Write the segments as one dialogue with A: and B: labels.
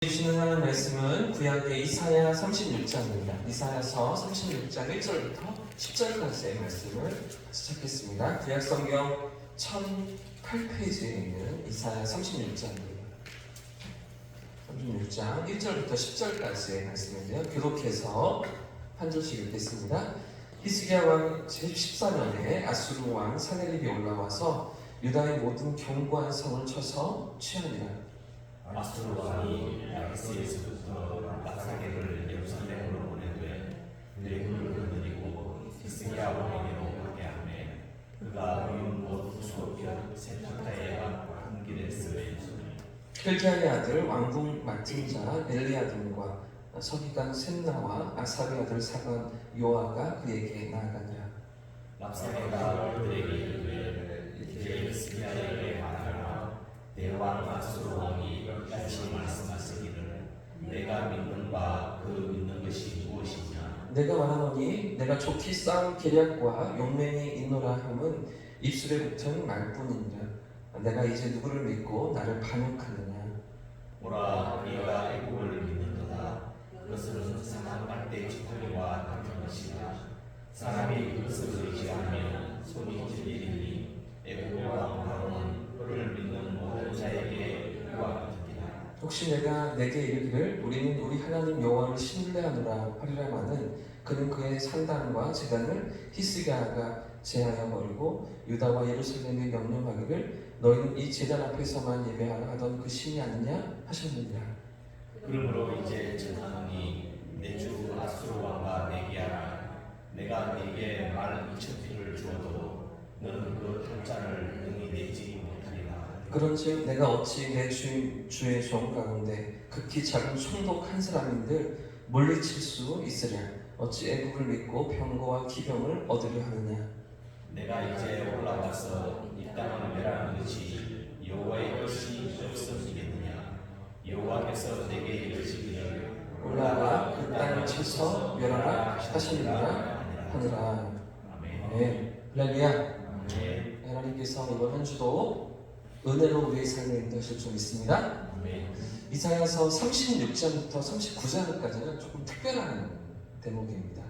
A: 주시는 하나님 말씀은 구약의 이사야 36장입니다. 이사야서 36장 1절부터 10절까지의 말씀을 시작했습니다. 구약 성경 1008페이지에 있는 이사야 36장입니다. 36장 1절부터 10절까지의 말씀인데요. 교독해서 한 절씩 읽겠습니다. 히스기야 왕 제14년에 아수르 왕 사네립이 올라와서 유다의 모든 견고한 성을 쳐서 취하니라.
B: 아수르 왕이 라키스에서부터 랍사게를 예루살렘으로 보내되 내군을 거느리고 히스기야 왕에게로 가게 하매 그가 의운 곧 수업편 세타타의 한 길에서의
A: 힐기야의 아들 왕궁 맡은 자 엘리야kim과 서기관 셈나와 아사리 아들 사관 요아가 그에게 나아가니라.
B: 랍사게가 그들에게 이르되 이제 히스기야에게 말하라. 대왕 아수르 왕이 이같이 말씀하시기를 내가 믿는 바 그 믿는 것이 무엇이냐.
A: 내가 말하노니 내가 좋게 쌓은 계략과 용맹이 있노라 함은 입술에 붙은 말뿐이니라. 내가 이제 누구를 믿고 나를 반역하느냐.
B: 오라 네가 애국을 믿는도다. 그것은 상한 빨대 지팡이와 같은 것이라. 사람이 그것을 의지하면 손이 찔리리니 애국 왕 바로는 그를 믿는 모든 자에게 유혹하리라.
A: 혹시 내가 내게 이르기를 우리는 우리 하나님 여호와를 신뢰하노라 하리라마는 그는 그의 산당과 제단을 히스기야가 제하여 버리고 유다와 예루살렘에 명령하기를 너희는 이 제단 앞에서만 예배하라 하던 그 신이 아니냐 하셨느니라.
B: 그러므로 이제 전하노니 내 주 아수르 왕과 내기하라. 내가 네게 말 2,000피를 주어도 너는 그 한 잔을 능히 내지 못하리라.
A: 그런즉 내가 어찌 내 주의 종 가운데 극히 작은 총독 한 사람인들 물리칠 수 있으랴. 어찌 애국을 믿고 병거와 기병을 얻으려 하느냐.
B: 내가 이제 올라가서 이 땅을 멸하는 것이 여호와의 뜻이 없음이겠느냐. 여호와께서 내게 이르시기를
A: 올라가 그 땅을 쳐서 멸하라 하시느니라 하느라. 아멘. 할렐루야. 하나님께서 이번 한 주도 은혜로 우리의 삶을 인도하실 줄 믿습니다. 이사야서 36장부터 39장까지는 조금 특별한 대목입니다.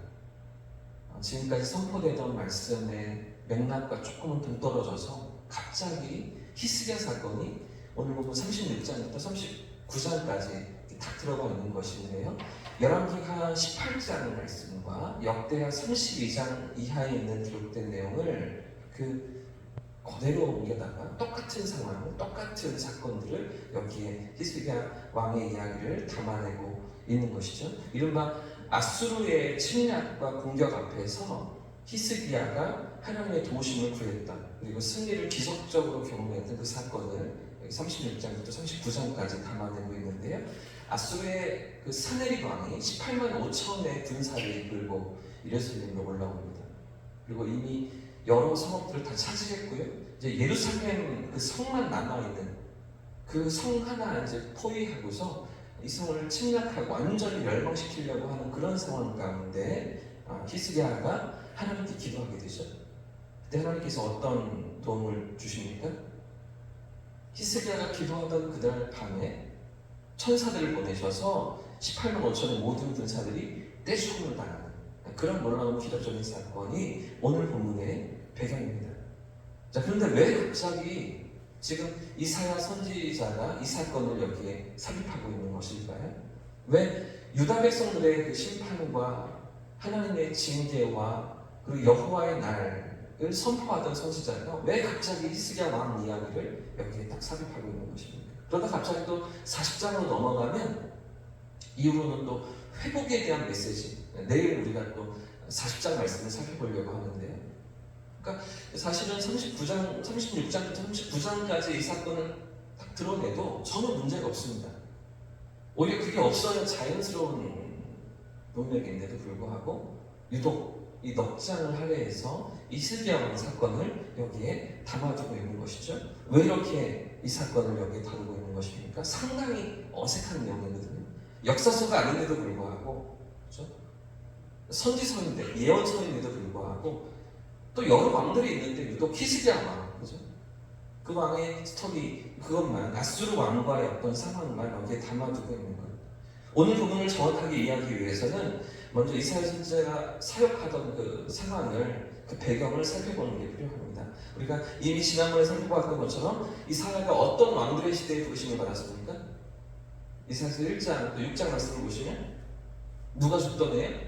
A: 지금까지 선포되던 말씀의 맥락과 조금은 동떨어져서 갑자기 히스기야 사건이 오늘 보면 36장부터 39장까지 딱 들어가 있는 것인데요. 열왕기하 18장 말씀과 역대하 32장 이하에 있는 기록된 내용을 그대로 옮겨다가 똑같은 상황, 똑같은 사건들을 여기에 히스기야 왕의 이야기를 담아내고 있는 것이죠. 이른바 아수르의 침략과 공격 앞에서 히스기야가 하나님의 도우심을 구했다. 그리고 승리를 기적적으로 경험했던 그 사건을 36장부터 39장까지 담아내고 있는데요. 아수르의 그 사네립 왕이 18만 5천의 군사를 이끌고 예루살렘으로 올라옵니다. 그리고 이미 여러 성읍들을 다 차지했고요. 이제 예루살렘 그 성만 남아있는 그 성 하나 이제 포위하고서 이 성을 침략하고 완전히 멸망시키려고 하는 그런 상황 가운데 히스기야가 하나님께 기도하게 되죠. 그때 하나님께서 어떤 도움을 주십니까? 히스기야가 기도하던 그날 밤에 천사들을 보내셔서 18만 5천의 모든 군사들이 떼죽음을 당하는 그런 놀라운 기적적인 사건이 오늘 본문의 배경입니다. 자, 그런데 왜 갑자기 지금 이사야 선지자가 이 사건을 여기에 삽입하고 있는 것일까요? 왜 유다 백성들의 그 심판과 하나님의 징계와 그리고 여호와의 날을 선포하던 선지자가 왜 갑자기 히스기야 왕 이야기를 여기에 딱 삽입하고 있는 것입니까? 그러다 갑자기 또 40장으로 넘어가면 이후로는 또 회복에 대한 메시지, 내일 우리가 또 40장 말씀을 살펴보려고 하는데요. 그러니까 사실은 39장, 36장부터 39장까지 이 사건을 딱 드러내도 전혀 문제가 없습니다. 오히려 그게 없어야 자연스러운 문맥인데도 불구하고 유독 이 넉 장을 할애해서 히스기야 왕 사건을 여기에 담아두고 있는 것이죠. 왜 이렇게 이 사건을 여기에 다루고 있는 것입니까? 상당히 어색한 내용이거든요. 역사서가 아닌데도 불구하고, 그렇죠? 선지서인데, 예언서인데도 불구하고 또 여러 왕들이 있는데 유독 히스기야 왕, 그죠? 그 왕의 스토리 그것만 아수르 왕과의 어떤 상황만 여기에 담아두고 있는 거예요. 오늘 부분을 정확하게 이해하기 위해서는 먼저 이사야 선지자가 사역하던 그 상황을 그 배경을 살펴보는 게 필요합니다. 우리가 이미 지난번에 살펴봤던 것처럼 이사야가 어떤 왕들의 시대에 부르심을 받았습니까? 이사야서 1장 또 6장 말씀을 보시면 누가 죽던 해요?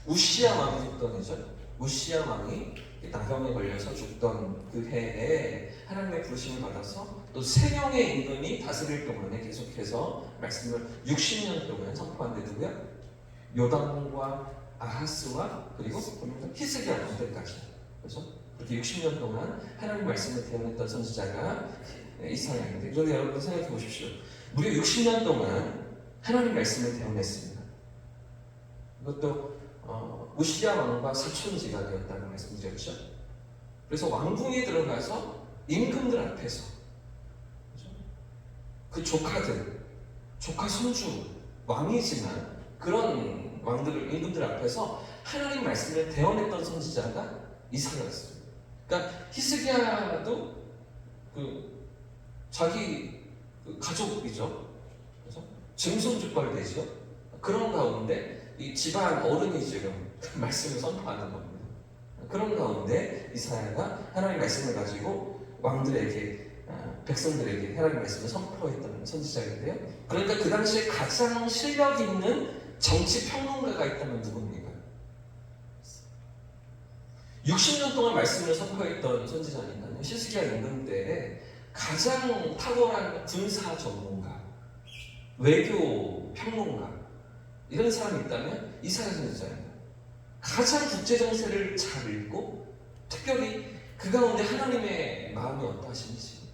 A: 우시야 왕이 죽던 해죠. 우시야 왕이 나병에 걸려서 죽던 그 해에 하나님의 부르심을 받아서 또 3명의 임금이 다스릴 동안에 계속해서 말씀을 60년 동안 선포한데 누구야? 요담과 아하스와 그리고 히스기야 왕들까지. 그래서 그렇게 60년 동안 하나님 말씀을 대언했던 선지자가 이사야인데, 그런데 여러분 생각해 보십시오. 무려 60년 동안 하나님 말씀을 대언했습니다. 이것도 우시야 왕과 사촌지가 되었다고 말씀드렸죠. 그래서 왕궁에 들어가서 임금들 앞에서 그 조카들, 조카 손주 왕이지만 그런 왕들, 임금들 앞에서 하나님 말씀을 대언했던 선지자가 이사야였어요. 그러니까 히스기야도 그 자기 그 가족이죠. 그래서 증손주뻘되죠. 그런 가운데 이 집안 어른이 지금 말씀을 선포하는 겁니다. 그런 가운데 이사야가 하나님 말씀을 가지고 왕들에게 백성들에게 하나님 말씀을 선포했던 선지자인데요. 그러니까 그 당시에 가장 실력 있는 정치 평론가가 있다면 누굽니까? 60년 동안 말씀을 선포했던 선지자니까요. 히스기야 임금 때에 가장 탁월한 군사 전문가, 외교 평론가 이런 사람이 있다면 이사야 선지자입니다. 가장 국제 정세를 잘 읽고 특별히 그 가운데 하나님의 마음이 어떠하신지,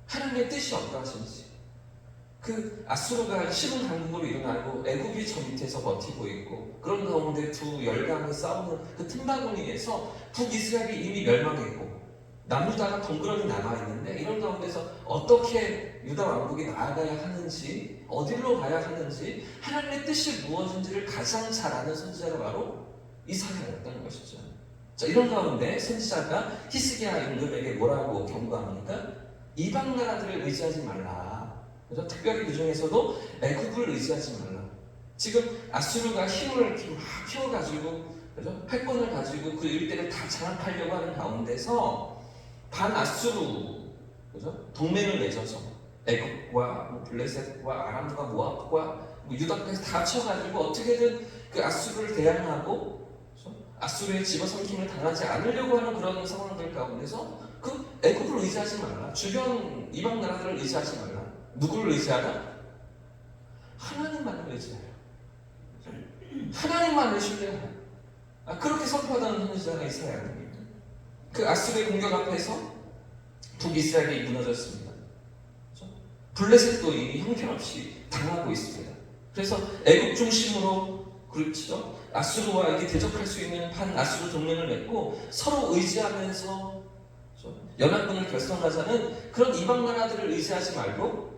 A: 하나님의 뜻이 어떠하신지, 그 아수르가 심은 강국으로 일어나고 애굽이 저 밑에서 버티고 있고 그런 가운데 두 열강이 싸우는 그 틈바구니에서 북이스라엘이 이미 멸망했고 남유다가 덩그러니 남아있는데 이런 가운데서 어떻게 유다 왕국이 나아가야 하는지, 어디로 가야 하는지, 하나님의 뜻이 무엇인지를 가장 잘 아는 선지자가 바로 이사야였다는 것이죠. 자, 이런 가운데 선지자가 히스기야 임금에게 뭐라고 경고합니까? 이방 나라들을 의지하지 말라. 그래서 특별히 그 중에서도 애굽을 의지하지 말라. 지금 아수르가 힘을 막 키워가지고 그죠? 패권을 가지고 그 일대를 다 장악하려고 하는 가운데서 반아수르 그죠? 동맹을 맺어서 애굽과 블레셋과 아람과 모압과 유다까지 다 합쳐가지고 어떻게든 그 아수르를 대항하고 그죠? 아수르의 집어삼킴을 당하지 않으려고 하는 그런 상황들 가운데서 그 애굽을 의지하지 말라. 주변 이방 나라들을 의지하지 말라. 누구를 의지하라? 하나님만을 의지하라. 하나님만을 신뢰하라. 그렇게 선포하던 선지자가 이사야입니다. 그 아수르의 공격 앞에서 북이스라엘이 무너졌습니다. 블레셋도 이미 형편없이 당하고 있습니다. 그래서 애굽 중심으로 그렇죠. 아수르와 이렇게 대적할 수 있는 반아수르 동맹을 맺고 서로 의지하면서 연합군을 결성하자는 그런 이방 나라들을 의지하지 말고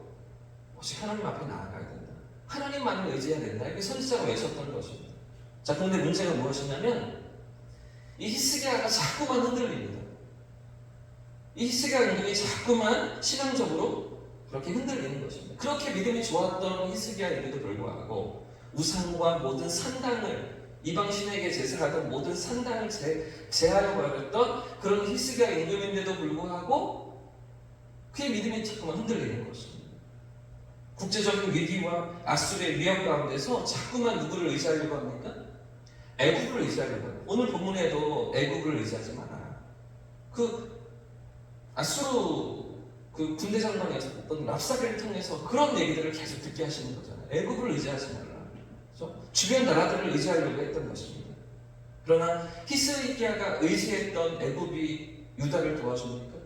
A: 오직 하나님 앞에 나아가야 된다. 하나님만을 의지해야 된다. 이게 선지자가 외쳤던 것입니다. 자, 그런데 문제가 무엇이냐면 이 히스기야가 자꾸만 흔들립니다. 이 히스기야 임금이 자꾸만 신앙적으로 그렇게 흔들리는 것입니다. 그렇게 믿음이 좋았던 히스기야에게도 불구하고 우상과 모든 산당을 이방 신에게 제사하던 모든 산당을 제하려고 하였던 그런 히스기야 임금인데도 불구하고 그의 믿음이 자꾸만 흔들리는 것입니다. 국제적인 위기와 아수르의 위협 가운데서 자꾸만 누구를 의지하려고 합니까? 애굽을 의지하려고 합니다. 오늘 본문에도 애굽을 의지하지 마라. 그 아수르 그 군대 장관이었던 랍사게를 통해서 그런 얘기들을 계속 듣게 하시는 거잖아요. 애굽을 의지하지 말라. 그렇죠? 주변 나라들을 의지하려고 했던 것입니다. 그러나 히스기야가 의지했던 애굽이 유다를 도와줍니까?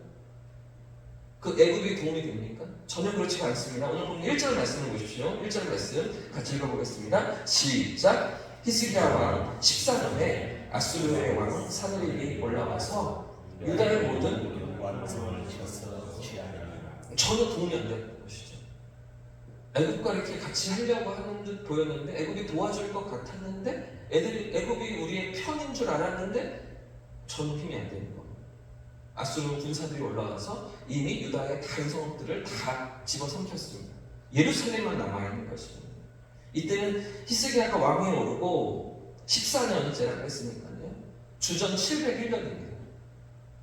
A: 그 애굽이 도움이 됩니까? 전혀 그렇지가 않습니다. 오늘 보면 1절 말씀을 보십시오. 1절 말씀 같이 읽어보겠습니다. 시작! 히스기야 왕 14년에 아수르의 왕 사느립이 올라와서 유다의 모든
B: 왕성을 쳐서 취하리라.
A: 전혀 도움이 안 되는 것이죠. 애굽과 이렇게 같이 하려고 하는 듯 보였는데 애굽이 도와줄 것 같았는데 애굽이 우리의 편인 줄 알았는데 전혀 힘이 안 되는 겁니다. 아수르 군사들이 올라가서 이미 유다의 다른 성읍들을 다 집어삼켰습니다. 예루살렘만 남아있는 것입니다. 이때는 히스기야가 왕위에 오르고 14년째라고 했으니까요. 주전 701년입니다.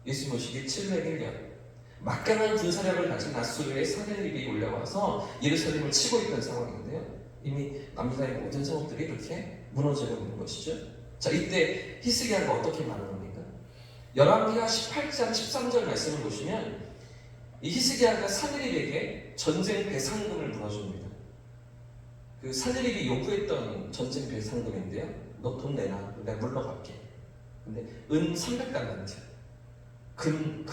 A: 예수 모시기 701년. 막강한 군사력을 가진 아수르의 사내립이 올라와서 예루살렘을 치고 있던 상황인데요. 이미 남유다의 모든 성읍들이 이렇게 무너지고 있는 것이죠. 자, 이때 히스기야가 어떻게 말을 합니까? 열왕기하 18장 13절 말씀을 보시면 이 히스기야가 사내립에게 전쟁 배상금을 물어줍니다. 그 사내립이 요구했던 전쟁 배상금인데요. 너 돈 내놔. 내가 물러갈게. 근데 은 300달란트, 금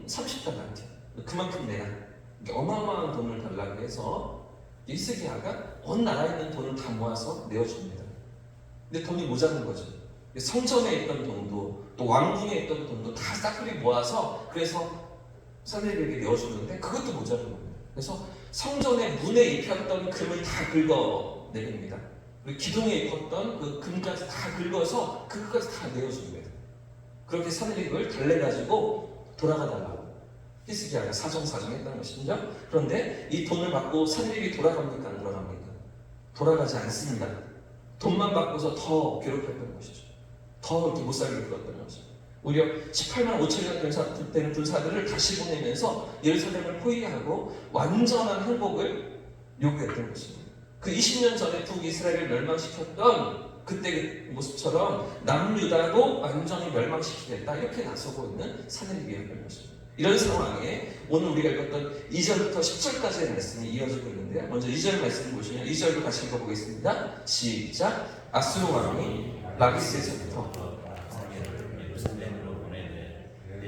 A: 30달란트, 그만큼 내놔. 어마어마한 돈을 달라고 해서 히스기야가 온 나라에 있는 돈을 다 모아서 내어줍니다. 근데 돈이 모자란 거죠. 성전에 있던 돈도 또 왕궁에 있던 돈도 다 싹쓸이 모아서 그래서 사내립에게 내어주는데 그것도 모자란 겁니다. 그래서 성전의 문에 입혔던 금을 다 긁어내립니다. 그리고 기둥에 입혔던 그 금까지 다 긁어서 그것까지 다 내어줍니다. 그렇게 사내립을 달래가지고 돌아가달라고 히스기야가 사정사정했다는 것이죠. 그런데 이 돈을 받고 사내립이 돌아갑니까? 안 돌아갑니까? 돌아가지 않습니다. 돈만 받고서 더 괴롭혔던 것이죠. 더 이렇게 못 살게 굴었던 것이죠. 오히려 18만 5천이나 되는 군사들을 다시 보내면서 예루살렘을 포위하고 완전한 행복을 요구했던 것입니다. 그 20년 전에 북이스라엘을 멸망시켰던 그때 그 모습처럼 남유다도 완전히 멸망시키겠다 이렇게 나서고 있는 사내립이었던 것입니다. 이런 상황에 오늘 우리가 읽었던 2절부터 10절까지의 말씀이 이어지고 있는데요. 먼저 2절 말씀을 보시면 2절도 같이 읽어보겠습니다. 시작. 아수르 왕이 라기스에서부터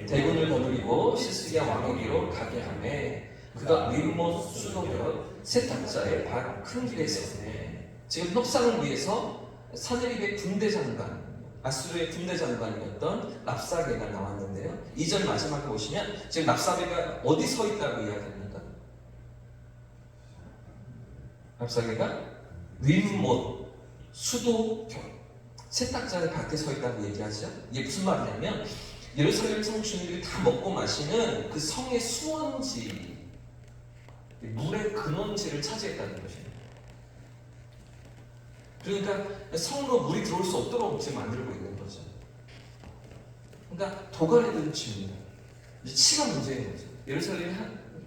A: 대군을 거느리고 시스기야 왕에게로 가게 하매 그가 윗못 수도벽 세탁자의 밭 큰 길에 있었네. 지금 협상을 위해서 사내립의 군대 장관, 아수르의 군대 장관이었던 랍사게가 나왔는데요. 2절 마지막에 보시면 지금 랍사게가 어디 서 있다고 이야기합니까? 랍사게가 윗못 수도벽 세탁자의 밭에 서 있다고 얘기하죠. 이게 무슨 말이냐면 예루살렘 성 주민들이 다 먹고 마시는 그 성의 수원지, 물의 근원지를 차지했다는 것입니다. 그러니까 성으로 물이 들어올 수 없도록 지금 만들고 있는 거죠. 그러니까 도관에 든 집입니다. 이제 치가 문제인 거죠. 예루살렘이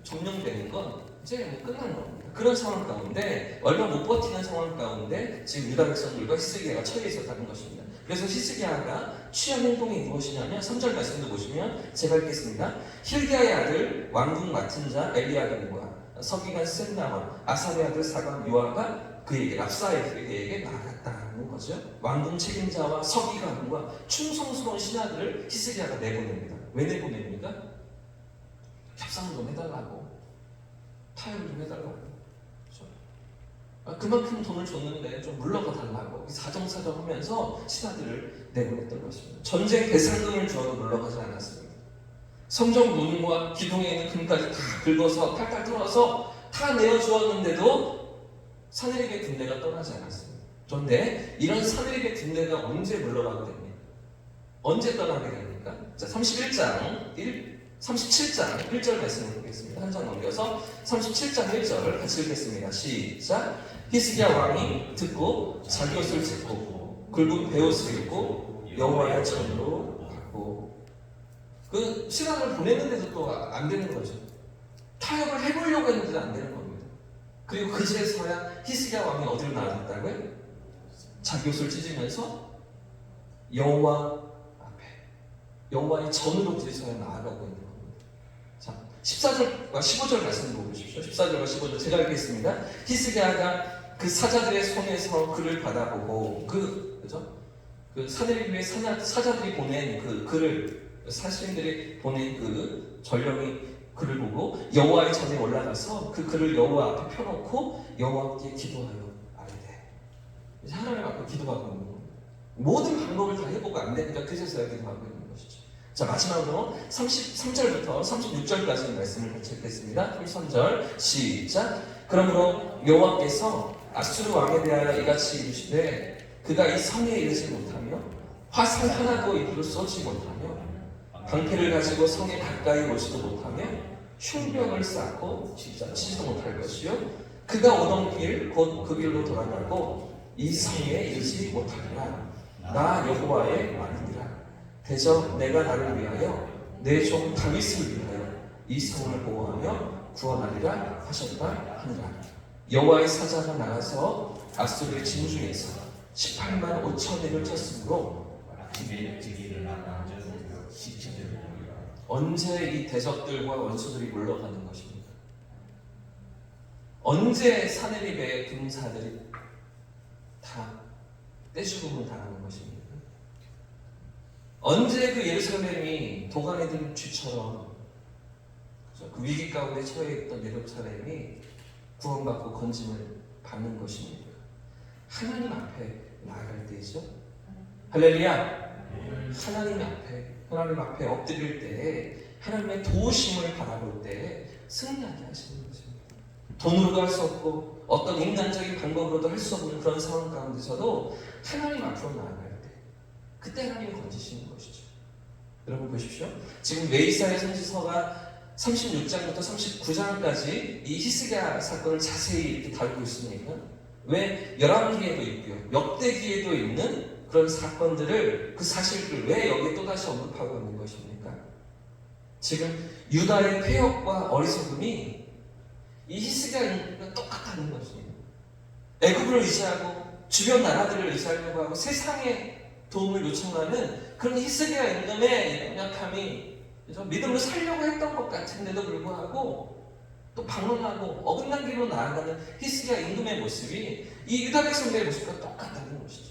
A: 점령되는 건 이제 끝난 겁니다. 그런 상황 가운데 얼마 못 버티는 상황 가운데 지금 유다 백성들과 히스기야가 처해 있었다는 것입니다. 그래서 히스기야가 취한 행동이 무엇이냐면 3절 말씀도 보시면 제가 읽겠습니다. 힐기야의 아들 왕궁 맡은 자 엘리야김과 서기관 셈나와 아사랴 아들 사관 요아가 그에게 랍사에게에게 나아갔다는 거죠. 왕궁 책임자와 서기관과 충성스러운 신하들을 히스기야가 내보냅니다. 왜 내보냅니까? 협상을 좀 해달라고, 타협을 좀 해달라고. 그만큼 돈을 줬는데 좀 물러가 달라고 사정사정하면서 신하들을 내보냈던 것입니다. 전쟁 배상금을 주어도 물러가지 않았습니다. 성전 문과 기둥에 있는 금까지 다 긁어서 탈탈 털어서 다 내어주었는데도 사내립의 군대가 떠나지 않았습니다. 그런데 이런 사내립의 군대가 언제 물러가게 됩니까? 언제 떠나게 됩니까? 자, 37장 1절 말씀을 보겠습니다. 한 장 넘겨서 37장 1절 같이 읽겠습니다. 시작. 히스기야 왕이 듣고 자기 옷을 찢고 굵은 베옷을 입고 여호와의 전으로 갔고 그 시간을 보냈는데도 또 안 되는 거죠. 타협을 해보려고 했는데도 안 되는 겁니다. 그리고 그제서야 히스기야 왕이 어디로 나아갔다고요? 자기 옷을 찢으면서 여호와 앞에 여호와의 전으로 그제서야 나아가고 있는 겁니다. 자, 14절과 15절 말씀 보십시오. 14절과 15절 제가 읽겠습니다. 히스기야가 그 사자들의 손에서 글을 받아보고 그죠? 그 사내립의 사자들이 보낸 그 글을 사신들이 보낸 그 전령이 글을 보고 여호와의 전에 올라가서 그 글을 여호와 앞에 펴놓고 여호와께 기도하여 아뢰되 이제 하나님 앞에 기도하고 있는 겁니다. 모든 방법을 다 해보고 안 되니까 그제서야 기도하고 있는 것이죠. 자, 마지막으로 33절부터 36절까지 말씀을 같이 읽겠습니다. 33절 시작. 그러므로 여호와께서 아수르 왕에 대하여 이같이 이르시되 그가 이 성에 이르지 못하며 화살 하나도 입으로 쏘지 못하며 방패를 가지고 성에 가까이 오지도 못하며 흉병을 쌓고 진짜 치지도 못할 것이요 그가 오던 길 곧 그 길로 돌아가고 이 성에 이르지 못하리라. 나 여호와의 말이니라. 대저 내가 나를 위하여 내 종 다윗을 위하여 이 성을 보호하며 구원하리라 하셨다 하니라. 여호와의 사자가 나가서 아수르의 진중에서 18만 5천대를 쳤으므로
B: 아침에 일찍 일어나 먼저 시체들을 보리라.
A: 언제 이 대적들과 원수들이 물러가는 것입니까? 언제 사내립의 군사들이 다 떼죽음을 당하는 것입니까? 언제 그 예루살렘이 도간에 든 쥐처럼 그 위기 가운데 처해 있던 예루살렘이 구원받고 건짐을 받는 것입니까? 하나님 앞에 나아갈 때이죠. 할렐루야. 하나님 앞에 엎드릴 때 하나님의 도우심을 바라볼 때 승리하게 하시는 것입니다. 돈으로도 할 수 없고 어떤 인간적인 방법으로도 할 수 없는 그런 상황 가운데서도 하나님 앞으로 나아갈 때 그때 하나님이 건지시는 것이죠. 여러분 보십시오. 지금 웨이사의 선지서가 36장부터 39장까지 이 히스기야 사건을 자세히 이렇게 다루고 있으니까 왜 열왕기에도 있고요 역대기에도 있는 그런 사건들을 그 사실들을 왜 여기에 또다시 언급하고 있는 것입니까? 지금 유다의 폐역과 어리석음이 이 히스기야와 똑같다는 것입니다. 애굽을 의지하고 주변 나라들을 의지하려고 하고 세상의 도움을 요청하는 그런 히스기야 임금의 연약함이 믿음으로 살려고 했던 것 같은데도 불구하고 또 방황하고 어긋난 길로 나아가는 히스기야 임금의 모습이 이 유다 백성들의 모습과 똑같다는 것이죠.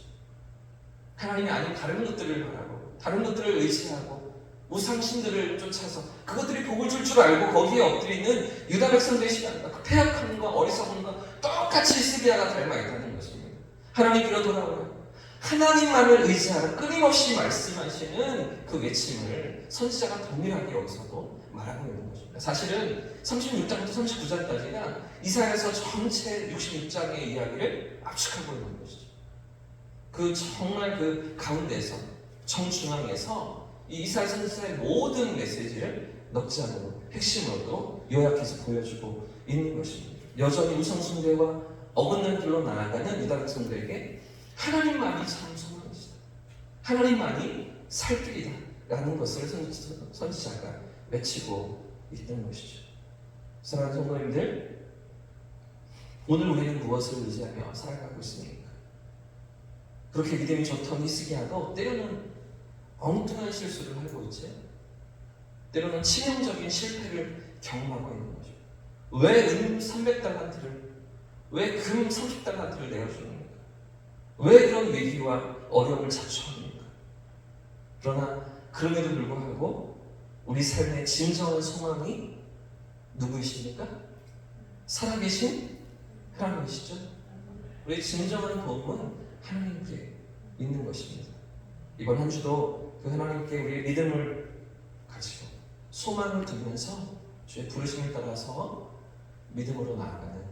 A: 하나님이 아닌 다른 것들을 바라고 다른 것들을 의지하고 우상신들을 쫓아서 그것들이 복을 줄 줄 알고 거기에 엎드리는 유다 백성들의 시간과 그 패역함과 어리석음과 똑같이 히스기야가 닮아 있다는 것입니다. 하나님께로 돌아오라. 하나님만을 의지하라. 끊임없이 말씀하시는 그 외침을 선지자가 동일하게 여기서도 말하고 있는 것입니다. 사실은 36장부터 39장까지가 이사야서 전체 66장의 이야기를 압축하고 있는 것이죠. 그 정말 그 가운데서 정중앙에서 이 이사야 선지자의 모든 메시지를 넣지 않은 핵심으로도 요약해서 보여주고 있는 것입니다. 여전히 우상숭배와 어긋난 길로 나아가는 유다 백성들에게 하나님만이 참 소망이시다. 하나님만이 살 길이다. 라는 것을 선지자가 외치고 있던 것이죠. 사랑하는 성도님들, 오늘 우리는 무엇을 의지하며 살아가고 있습니까? 그렇게 믿음이 좋던 히스기야도 때로는 엉뚱한 실수를 하고 있지. 때로는 치명적인 실패를 경험하고 있는 거죠. 왜 은 300달란트를, 왜 금 30달란트를 내어주는 왜 그런 위기와 어려움을 자초합니까? 그러나 그럼에도 불구하고 우리 삶의 진정한 소망이 누구이십니까? 살아계신 하나님이시죠? 우리의 진정한 도움은 하나님께 있는 것입니다. 이번 한 주도 그 하나님께 우리의 믿음을 가지고 소망을 두면서 주의 부르심을 따라서 믿음으로 나아가는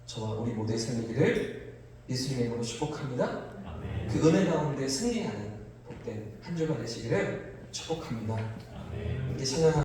A: 저와 우리 모두의 삶이 되기를 예수님의 이름으로 축복합니다.
B: 아멘.
A: 그 은혜 가운데 승리하는 복된 한 주가 되시기를 축복합니다.
B: 아멘.
A: 이렇게 찬양하